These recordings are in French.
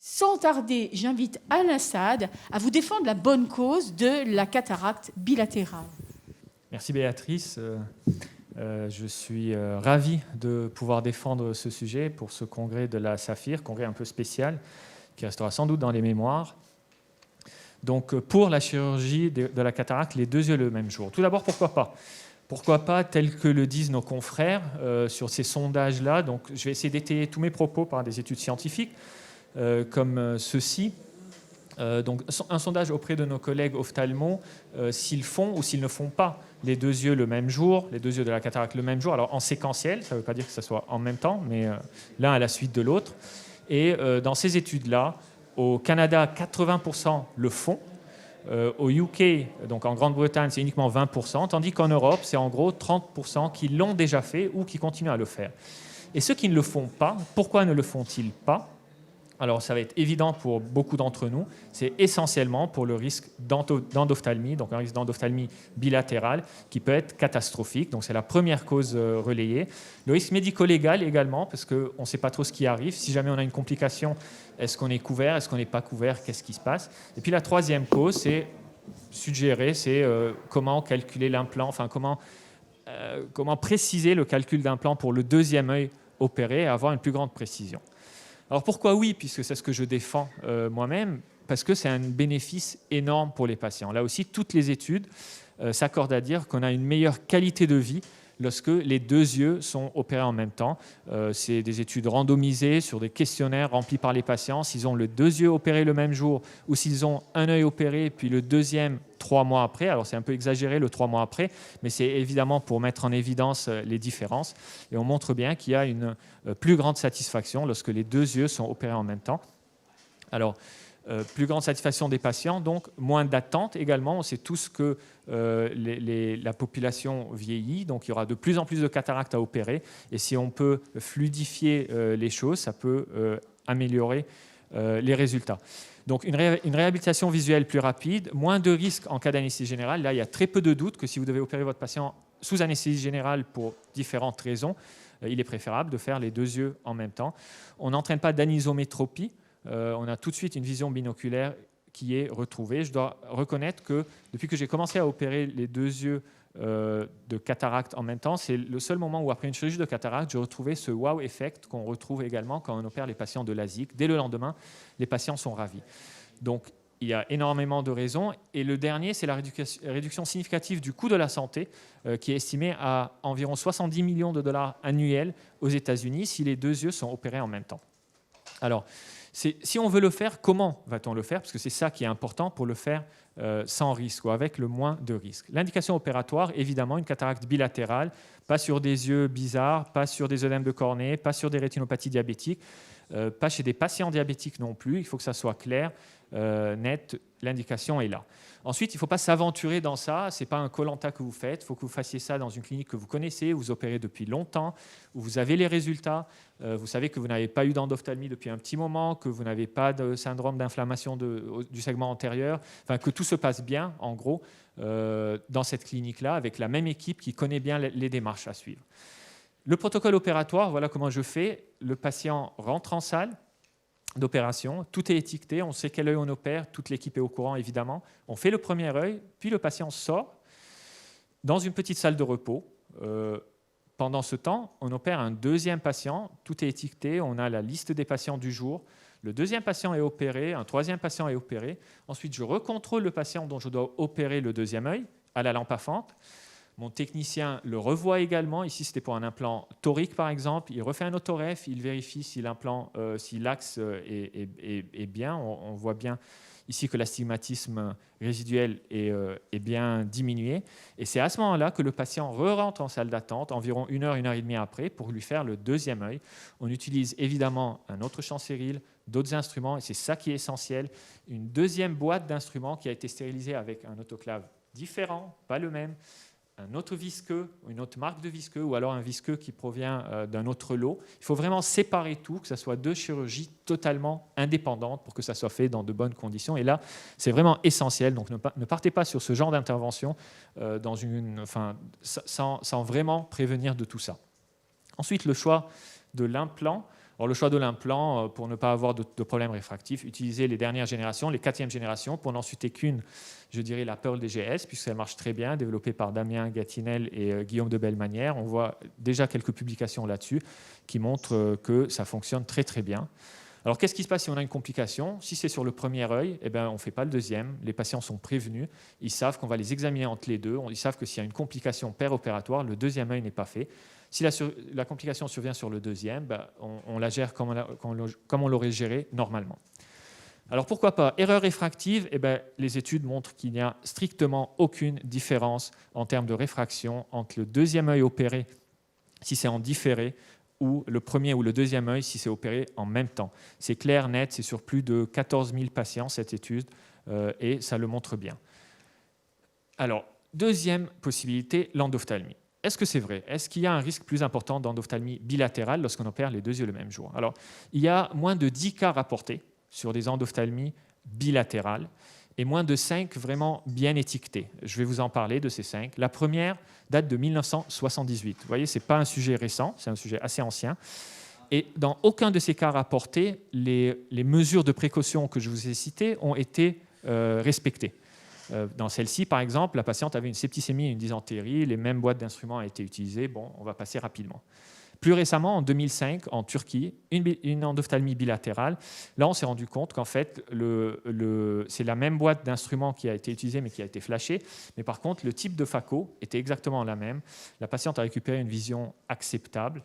Sans tarder, j'invite Alain Sade à vous défendre la bonne cause de la cataracte bilatérale. Merci Béatrice. Je suis ravi de pouvoir défendre ce sujet pour ce congrès de la Saphir, congrès un peu spécial, qui restera sans doute dans les mémoires. Donc, pour la chirurgie de la cataracte, les deux yeux le même jour. Tout d'abord, pourquoi pas ? Pourquoi pas, tel que le disent nos confrères sur ces sondages-là. Donc, je vais essayer d'étayer tous mes propos par des études scientifiques, comme ceci. Donc, un sondage auprès de nos collègues ophtalmos, s'ils font ou s'ils ne font pas les deux yeux le même jour, les deux yeux de la cataracte le même jour, alors en séquentiel, ça ne veut pas dire que ce soit en même temps, mais l'un à la suite de l'autre. Et dans ces études-là, au Canada, 80% le font. Au UK, donc en Grande-Bretagne, c'est uniquement 20%, tandis qu'en Europe, c'est en gros 30% qui l'ont déjà fait ou qui continuent à le faire. Et ceux qui ne le font pas, pourquoi ne le font-ils pas ? Alors, ça va être évident pour beaucoup d'entre nous, c'est essentiellement pour le risque d'endophtalmie, donc un risque d'endophtalmie bilatérale qui peut être catastrophique. Donc, c'est la première cause relayée. Le risque médico-légal également, parce qu'on ne sait pas trop ce qui arrive. Si jamais on a une complication, est-ce qu'on est couvert, est-ce qu'on n'est pas couvert, qu'est-ce qui se passe ? Et puis, la troisième cause, c'est suggéré, c'est comment calculer l'implant, enfin, comment préciser le calcul d'implant pour le deuxième œil opéré et avoir une plus grande précision. Alors pourquoi oui, puisque c'est ce que je défends moi-même, parce que c'est un bénéfice énorme pour les patients. Là aussi, toutes les études s'accordent à dire qu'on a une meilleure qualité de vie lorsque les deux yeux sont opérés en même temps. C'est des études randomisées sur des questionnaires remplis par les patients. S'ils ont les deux yeux opérés le même jour ou s'ils ont un œil opéré puis le deuxième 3 mois après, alors c'est un peu exagéré le 3 mois après, mais c'est évidemment pour mettre en évidence les différences. Et on montre bien qu'il y a une plus grande satisfaction lorsque les deux yeux sont opérés en même temps. Alors, plus grande satisfaction des patients, donc moins d'attente également. On sait tous que la population vieillit, donc il y aura de plus en plus de cataractes à opérer. Et si on peut fluidifier les choses, ça peut améliorer les résultats. Donc une réhabilitation visuelle plus rapide, moins de risques en cas d'anesthésie générale. Là, il y a très peu de doutes que si vous devez opérer votre patient sous anesthésie générale pour différentes raisons, il est préférable de faire les deux yeux en même temps. On n'entraîne pas d'anisométropie. On a tout de suite une vision binoculaire qui est retrouvée. Je dois reconnaître que depuis que j'ai commencé à opérer les deux yeux de cataracte en même temps, c'est le seul moment où, après une chirurgie de cataracte, j'ai retrouvé ce wow effect qu'on retrouve également quand on opère les patients de LASIK. Dès le lendemain, les patients sont ravis. Donc, il y a énormément de raisons. Et le dernier, c'est la réduction significative du coût de la santé, qui est estimé à environ 70 millions de dollars annuels aux États-Unis si les deux yeux sont opérés en même temps. Alors, si on veut le faire, comment va-t-on le faire ? Parce que c'est ça qui est important pour le faire sans risque ou avec le moins de risques. L'indication opératoire, évidemment, une cataracte bilatérale, pas sur des yeux bizarres, pas sur des œdèmes de cornée, pas sur des rétinopathies diabétiques, pas chez des patients diabétiques non plus. Il faut que ça soit clair, net, l'indication est là. Ensuite, il ne faut pas s'aventurer dans ça. Ce n'est pas un Koh-Lanta que vous faites. Il faut que vous fassiez ça dans une clinique que vous connaissez, où vous opérez depuis longtemps, où vous avez les résultats. Vous savez que vous n'avez pas eu d'endophtalmie depuis un petit moment, que vous n'avez pas de syndrome d'inflammation du segment antérieur, enfin, que tout se passe bien, en gros, dans cette clinique-là, avec la même équipe qui connaît bien les démarches à suivre. Le protocole opératoire, voilà comment je fais. Le patient rentre en salle d'opération, tout est étiqueté, on sait quel œil on opère, toute l'équipe est au courant évidemment. On fait le premier œil, puis le patient sort dans une petite salle de repos. Pendant ce temps, on opère un deuxième patient, tout est étiqueté, on a la liste des patients du jour. Le deuxième patient est opéré, un troisième patient est opéré. Ensuite, je recontrôle le patient dont je dois opérer le deuxième œil à la lampe à fente. Mon technicien le revoit également. Ici, c'était pour un implant torique, par exemple. Il refait un autoref, il vérifie si l'implant, si l'axe est bien. On voit bien ici que l'astigmatisme résiduel est bien diminué. Et c'est à ce moment-là que le patient re-rentre en salle d'attente, environ 1 heure, 1 heure et demie après, pour lui faire le deuxième œil. On utilise évidemment un autre champ stérile, d'autres instruments, et c'est ça qui est essentiel. Une deuxième boîte d'instruments qui a été stérilisée avec un autoclave différent, pas le même, un autre visqueux, une autre marque de visqueux, ou alors un visqueux qui provient d'un autre lot. Il faut vraiment séparer tout, que ce soit deux chirurgies totalement indépendantes pour que ça soit fait dans de bonnes conditions. Et là, c'est vraiment essentiel. Donc, ne partez pas sur ce genre d'intervention sans vraiment prévenir de tout ça. Ensuite, le choix de l'implant. Alors, le choix de l'implant, pour ne pas avoir de problème réfractif, utilisez les dernières générations, les 4e générations, pour n'en citer qu'une, je dirais la Pearl DGS, puisqu'elle marche très bien, développée par Damien Gatinel et Guillaume de Bellemanière. On voit déjà quelques publications là-dessus qui montrent que ça fonctionne très très bien. Alors, qu'est-ce qui se passe si on a une complication? Si c'est sur le premier œil, eh bien, on ne fait pas le deuxième. Les patients sont prévenus. Ils savent qu'on va les examiner entre les deux. Ils savent que s'il y a une complication péropératoire, le deuxième œil n'est pas fait. Si la complication survient sur le deuxième, ben, on la gère comme on l'aurait géré normalement. Alors, pourquoi pas? Erreur réfractive, eh bien, les études montrent qu'il n'y a strictement aucune différence en termes de réfraction entre le deuxième œil opéré, si c'est en différé, ou le premier ou le deuxième œil si c'est opéré en même temps. C'est clair, net, c'est sur plus de 14 000 patients cette étude et ça le montre bien. Alors, deuxième possibilité, l'endophtalmie. Est-ce que c'est vrai? Est-ce qu'il y a un risque plus important d'endophtalmie bilatérale lorsqu'on opère les deux yeux le même jour? Alors, il y a moins de 10 cas rapportés sur des endophthalmies bilatérales et moins de 5 vraiment bien étiquetés. Je vais vous en parler de ces 5. La première date de 1978. Vous voyez, ce n'est pas un sujet récent, c'est un sujet assez ancien. Et dans aucun de ces cas rapportés, les mesures de précaution que je vous ai citées ont été respectées. Dans celle-ci, par exemple, la patiente avait une septicémie et une dysentérie, les mêmes boîtes d'instruments ont été utilisées. Bon, on va passer rapidement. Plus récemment, en 2005, en Turquie, une endophtalmie bilatérale. Là, on s'est rendu compte qu'en fait, c'est la même boîte d'instruments qui a été utilisée, mais qui a été flashée. Mais par contre, le type de phaco était exactement la même. La patiente a récupéré une vision acceptable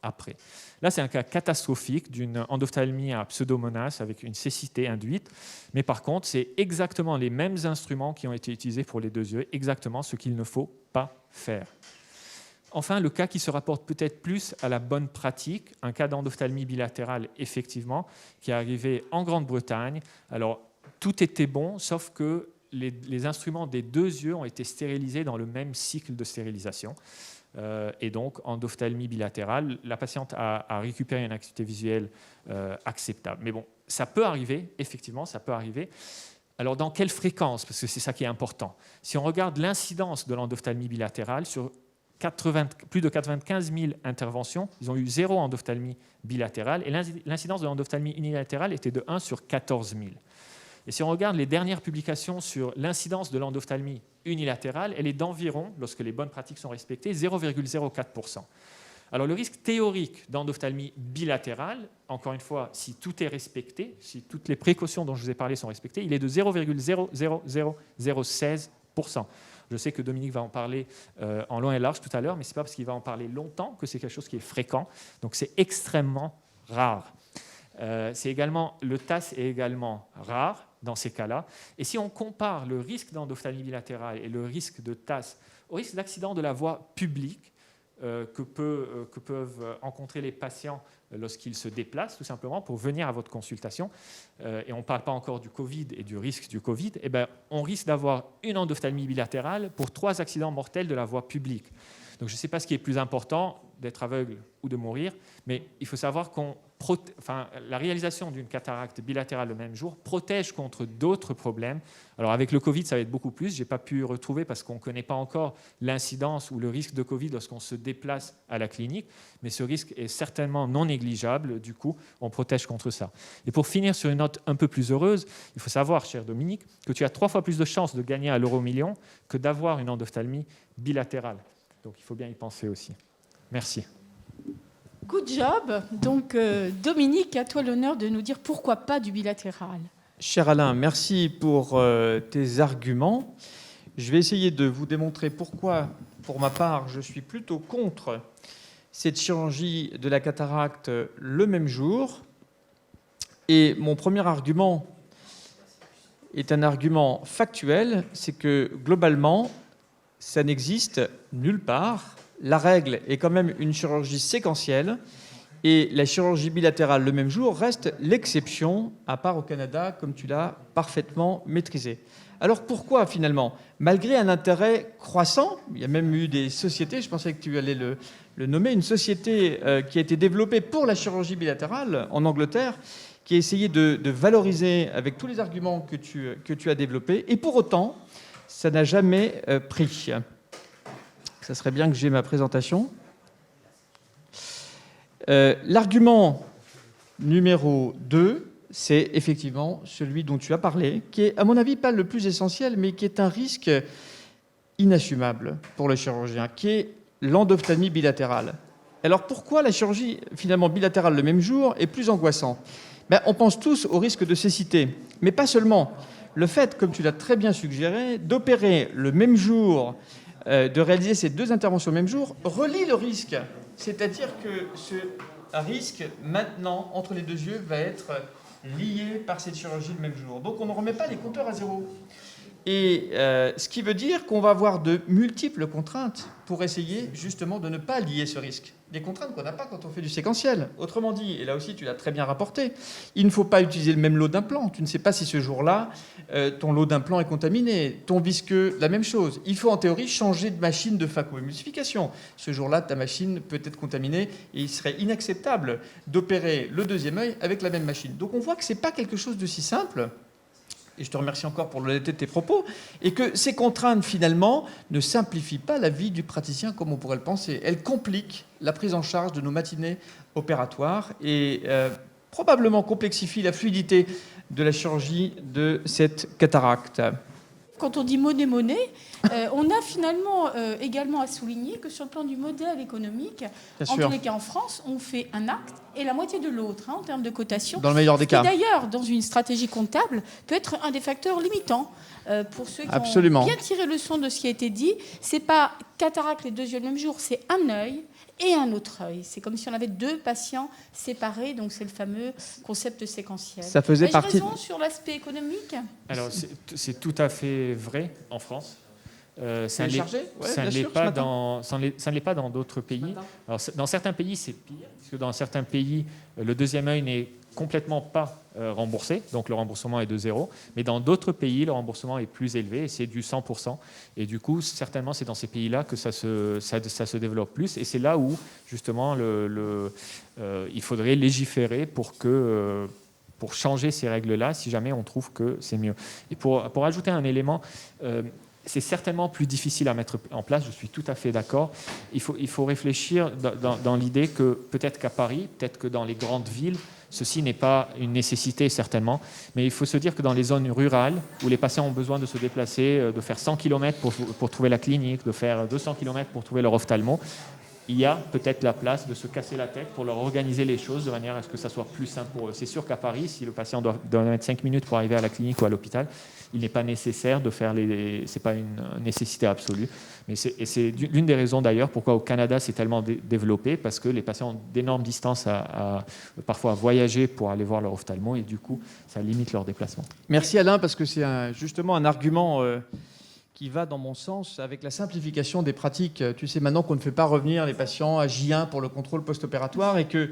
après. Là, c'est un cas catastrophique d'une endophtalmie à pseudomonas avec une cécité induite. Mais par contre, c'est exactement les mêmes instruments qui ont été utilisés pour les deux yeux, exactement ce qu'il ne faut pas faire. Enfin, le cas qui se rapporte peut-être plus à la bonne pratique, un cas d'endophtalmie bilatérale, effectivement, qui est arrivé en Grande-Bretagne. Alors, tout était bon, sauf que les instruments des deux yeux ont été stérilisés dans le même cycle de stérilisation. Et donc, endophtalmie bilatérale, la patiente a récupéré une acuité visuelle acceptable. Mais bon, ça peut arriver, effectivement, ça peut arriver. Alors, dans quelle fréquence? Parce que c'est ça qui est important. Si on regarde l'incidence de l'endophtalmie bilatérale sur plus de 95 000 interventions, ils ont eu 0 endophtalmie bilatérale et l'incidence de l'endophtalmie unilatérale était de 1 sur 14 000. Et si on regarde les dernières publications sur l'incidence de l'endophtalmie unilatérale, elle est d'environ, lorsque les bonnes pratiques sont respectées, 0,04%. Alors le risque théorique d'endophtalmie bilatérale, encore une fois, si tout est respecté, si toutes les précautions dont je vous ai parlé sont respectées, il est de 0,00016%. Je sais que Dominique va en parler en long et large tout à l'heure, mais ce n'est pas parce qu'il va en parler longtemps que c'est quelque chose qui est fréquent. Donc c'est extrêmement rare. Le TAS est également rare dans ces cas-là. Et si on compare le risque d'endophtalmie bilatérale et le risque de TAS au risque d'accident de la voie publique que peuvent rencontrer les patients lorsqu'ils se déplacent, tout simplement, pour venir à votre consultation, et on ne parle pas encore du Covid et du risque du Covid, eh bien, on risque d'avoir une endophtalmie bilatérale pour 3 accidents mortels de la voie publique. Donc je ne sais pas ce qui est plus important, d'être aveugle ou de mourir, mais il faut savoir la réalisation d'une cataracte bilatérale le même jour protège contre d'autres problèmes. Alors avec le Covid, ça va être beaucoup plus. Je n'ai pas pu retrouver parce qu'on ne connaît pas encore l'incidence ou le risque de Covid lorsqu'on se déplace à la clinique, mais ce risque est certainement non négligeable. Du coup, on protège contre ça. Et pour finir sur une note un peu plus heureuse, il faut savoir, cher Dominique, que tu as 3 fois plus de chances de gagner à l'euro-million que d'avoir une endophtalmie bilatérale. Donc il faut bien y penser aussi. Merci. Good job. Donc, Dominique, à toi l'honneur de nous dire pourquoi pas du bilatéral. Cher Alain, merci pour tes arguments. Je vais essayer de vous démontrer pourquoi, pour ma part, je suis plutôt contre cette chirurgie de la cataracte le même jour. Et mon premier argument est un argument factuel, c'est que globalement, ça n'existe nulle part. La règle est quand même une chirurgie séquentielle et la chirurgie bilatérale le même jour reste l'exception, à part au Canada, comme tu l'as parfaitement maîtrisé. Alors pourquoi finalement? Malgré un intérêt croissant, il y a même eu des sociétés, je pensais que tu allais le nommer, une société qui a été développée pour la chirurgie bilatérale en Angleterre, qui a essayé de valoriser avec tous les arguments que tu as développés, et pour autant, ça n'a jamais pris. Ça serait bien que j'ai ma présentation. L'argument numéro 2, c'est effectivement celui dont tu as parlé, qui est, à mon avis, pas le plus essentiel, mais qui est un risque inassumable pour le chirurgien, qui est l'endophtalmie bilatérale. Alors pourquoi la chirurgie finalement bilatérale le même jour est plus angoissant? On pense tous au risque de cécité, mais pas seulement. Le fait, comme tu l'as très bien suggéré, d'opérer le même jour, de réaliser ces deux interventions le même jour, relie le risque. C'est-à-dire que ce risque, maintenant, entre les deux yeux, va être lié par cette chirurgie le même jour. Donc on ne remet pas les compteurs à zéro. Et ce qui veut dire qu'on va avoir de multiples contraintes pour essayer justement de ne pas lier ce risque. Des contraintes qu'on n'a pas quand on fait du séquentiel. Autrement dit, et là aussi tu l'as très bien rapporté, il ne faut pas utiliser le même lot d'implants. Tu ne sais pas si ce jour-là, ton lot d'implants est contaminé. Ton visqueux, la même chose. Il faut en théorie changer de machine de phacoémulsification. Ce jour-là, ta machine peut être contaminée et il serait inacceptable d'opérer le deuxième œil avec la même machine. Donc on voit que ce n'est pas quelque chose de si simple. Et je te remercie encore pour l'honnêteté de tes propos, et que ces contraintes, finalement, ne simplifient pas la vie du praticien comme on pourrait le penser. Elles compliquent la prise en charge de nos matinées opératoires et probablement complexifient la fluidité de la chirurgie de cette cataracte. Quand on dit monnaie, on a finalement également à souligner que sur le plan du modèle économique, en tous les cas en France, on fait un acte et la moitié de l'autre en termes de cotation. Dans le meilleur des cas. D'ailleurs, dans une stratégie comptable, peut être un des facteurs limitants. Pour ceux qui Absolument. ont bien tiré le son de ce qui a été dit, c'est pas cataracte les deux yeux le même jour, c'est un œil et un autre œil. C'est comme si on avait deux patients séparés, donc c'est le fameux concept séquentiel. Ça faisait partie. Raison sur l'aspect économique? Alors, c'est tout à fait vrai en France. Ça ne l'est pas dans d'autres pays. Alors, dans certains pays, c'est pire, parce que dans certains pays, le deuxième œil n'est complètement pas remboursé, donc le remboursement est de 0. Mais dans d'autres pays, le remboursement est plus élevé, et c'est du 100%. Et du coup, certainement, c'est dans ces pays-là que ça se développe plus. Et c'est là où, justement, il faudrait légiférer pour changer ces règles-là, si jamais on trouve que c'est mieux. Et pour ajouter un élément, c'est certainement plus difficile à mettre en place, je suis tout à fait d'accord. Il faut réfléchir dans l'idée que peut-être qu'à Paris, peut-être que dans les grandes villes, ceci n'est pas une nécessité certainement, mais il faut se dire que dans les zones rurales, où les patients ont besoin de se déplacer, de faire 100 km pour trouver la clinique, de faire 200 km pour trouver leur ophtalmo, il y a peut-être la place de se casser la tête pour leur organiser les choses de manière à ce que ça soit plus simple pour eux. C'est sûr qu'à Paris, si le patient doit mettre 5 minutes pour arriver à la clinique ou à l'hôpital, il n'est pas nécessaire de faire c'est pas une nécessité absolue. Mais c'est l'une des raisons d'ailleurs pourquoi au Canada c'est tellement développé, parce que les patients ont d'énormes distances parfois à voyager pour aller voir leur ophtalmo et du coup ça limite leur déplacement. Merci Alain, parce que c'est justement un argument qui va dans mon sens avec la simplification des pratiques. Tu sais maintenant qu'on ne fait pas revenir les patients à J1 pour le contrôle post-opératoire et que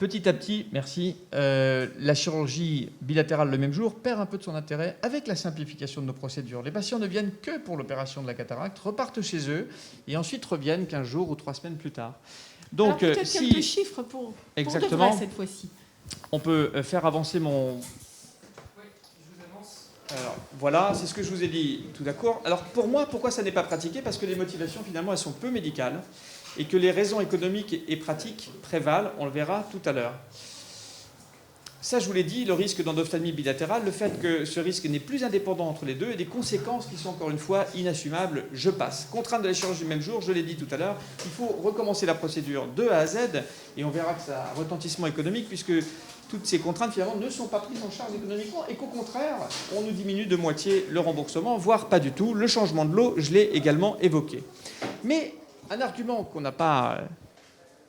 petit à petit, merci, la chirurgie bilatérale le même jour perd un peu de son intérêt avec la simplification de nos procédures. Les patients ne viennent que pour l'opération de la cataracte, repartent chez eux et ensuite reviennent 15 jours ou 3 semaines plus tard. Donc, alors, peut-être quelques chiffres pour de vrai cette fois-ci. On peut faire avancer mon... Alors, voilà, c'est ce que je vous ai dit, tout d'accord. Alors pour moi, pourquoi ça n'est pas pratiqué? Parce que les motivations, finalement, elles sont peu médicales et que les raisons économiques et pratiques prévalent, on le verra tout à l'heure. Ça, je vous l'ai dit, le risque d'endophtalmie bilatérale, le fait que ce risque n'est plus indépendant entre les deux et des conséquences qui sont encore une fois inassumables, je passe. Contrainte de la chirurgie du même jour, je l'ai dit tout à l'heure, il faut recommencer la procédure de A à Z et on verra que ça a un retentissement économique puisque toutes ces contraintes finalement ne sont pas prises en charge économiquement et qu'au contraire, on nous diminue de moitié le remboursement, voire pas du tout. Le changement de l'eau, je l'ai également évoqué. Mais un argument qu'on n'a pas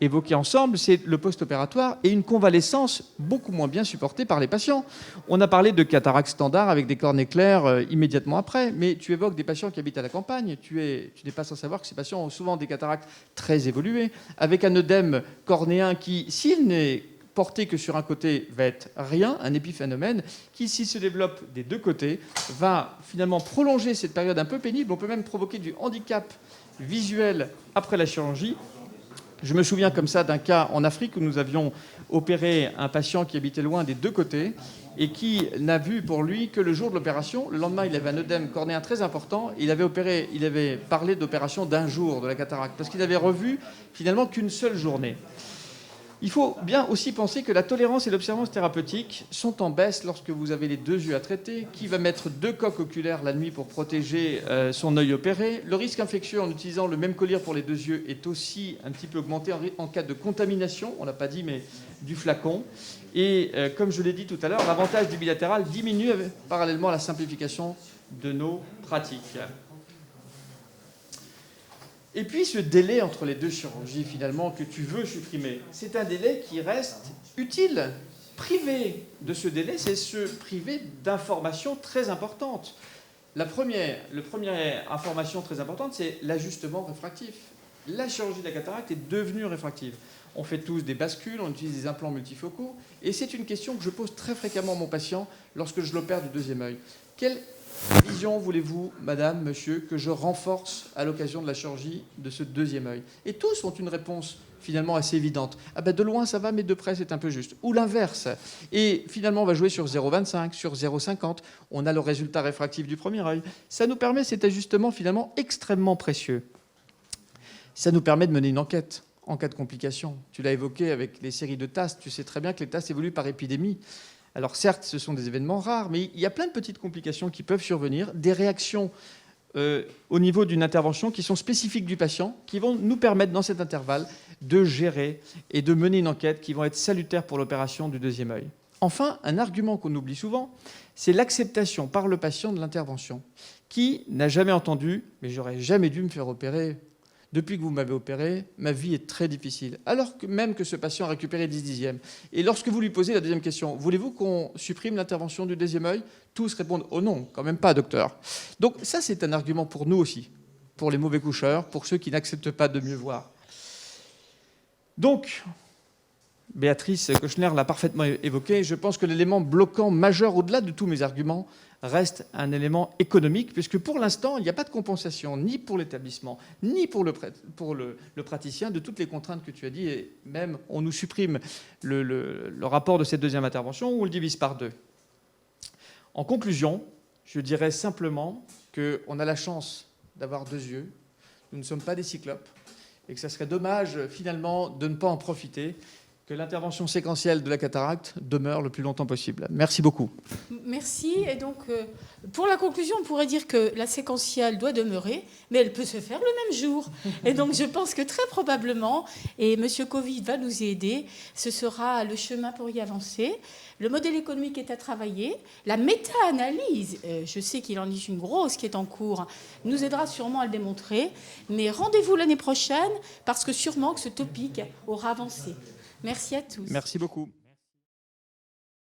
évoqué ensemble, c'est le post-opératoire et une convalescence beaucoup moins bien supportée par les patients. On a parlé de cataracte standard avec des cornées claires immédiatement après, mais tu évoques des patients qui habitent à la campagne. Tu n'es pas sans savoir que ces patients ont souvent des cataractes très évoluées, avec un œdème cornéen qui, s'il n'est porté que sur un côté, va être rien, un épiphénomène qui, s'il se développe des deux côtés, va finalement prolonger cette période un peu pénible. On peut même provoquer du handicap visuel après la chirurgie. Je me souviens comme ça d'un cas en Afrique où nous avions opéré un patient qui habitait loin des deux côtés et qui n'a vu pour lui que le jour de l'opération. Le lendemain, il avait un œdème cornéen très important. Il avait parlé d'opération d'un jour de la cataracte parce qu'il avait revu finalement qu'une seule journée. Il faut bien aussi penser que la tolérance et l'observance thérapeutique sont en baisse lorsque vous avez les deux yeux à traiter. Qui va mettre 2 coques oculaires la nuit pour protéger son œil opéré? Le risque infectieux en utilisant le même collier pour les 2 yeux est aussi un petit peu augmenté en cas de contamination, on ne l'a pas dit, mais du flacon. Et comme je l'ai dit tout à l'heure, l'avantage du bilatéral diminue parallèlement à la simplification de nos pratiques. Et puis ce délai entre les 2 chirurgies, finalement, que tu veux supprimer, c'est un délai qui reste utile. Priver de ce délai, c'est se priver d'informations très importantes. La première information très importante, c'est l'ajustement réfractif. La chirurgie de la cataracte est devenue réfractive. On fait tous des bascules, on utilise des implants multifocaux, et c'est une question que je pose très fréquemment à mon patient lorsque je l'opère du 2e œil. Quelle vision voulez-vous, madame, monsieur, que je renforce à l'occasion de la chirurgie de ce 2e œil? Et tous ont une réponse finalement assez évidente. Ah ben de loin ça va, mais de près c'est un peu juste. Ou l'inverse. Et finalement on va jouer sur 0,25, sur 0,50. On a le résultat réfractif du 1er œil. Ça nous permet cet ajustement finalement extrêmement précieux. Ça nous permet de mener une enquête en cas de complications. Tu l'as évoqué avec les séries de TASS. Tu sais très bien que les TASS évoluent par épidémie. Alors certes, ce sont des événements rares, mais il y a plein de petites complications qui peuvent survenir, des réactions au niveau d'une intervention qui sont spécifiques du patient, qui vont nous permettre dans cet intervalle de gérer et de mener une enquête qui vont être salutaires pour l'opération du 2e œil. Enfin, un argument qu'on oublie souvent, c'est l'acceptation par le patient de l'intervention. Qui n'a jamais entendu « mais j'aurais jamais dû me faire opérer ». Depuis que vous m'avez opéré, ma vie est très difficile. Alors que même que ce patient a récupéré 10 dixièmes. Et lorsque vous lui posez la deuxième question, voulez-vous qu'on supprime l'intervention du 2e œil? Tous répondent, oh non, quand même pas, docteur. Donc ça, c'est un argument pour nous aussi, pour les mauvais coucheurs, pour ceux qui n'acceptent pas de mieux voir. Donc, Béatrice Kochner l'a parfaitement évoqué, je pense que l'élément bloquant majeur, au-delà de tous mes arguments, reste un élément économique, puisque pour l'instant, il n'y a pas de compensation ni pour l'établissement, ni pour le praticien de toutes les contraintes que tu as dit, et même on nous supprime le rapport de cette 2e intervention ou on le divise par 2. En conclusion, je dirais simplement qu'on a la chance d'avoir 2 yeux, nous ne sommes pas des cyclopes, et que ça serait dommage finalement de ne pas en profiter, que l'intervention séquentielle de la cataracte demeure le plus longtemps possible. Merci beaucoup. Merci. Et donc, pour la conclusion, on pourrait dire que la séquentielle doit demeurer, mais elle peut se faire le même jour. Et donc, je pense que très probablement, et M. Covid va nous y aider, ce sera le chemin pour y avancer. Le modèle économique est à travailler. La méta-analyse, je sais qu'il en est une grosse qui est en cours, nous aidera sûrement à le démontrer. Mais rendez-vous l'année prochaine, parce que sûrement que ce topic aura avancé. Merci à tous. Merci beaucoup.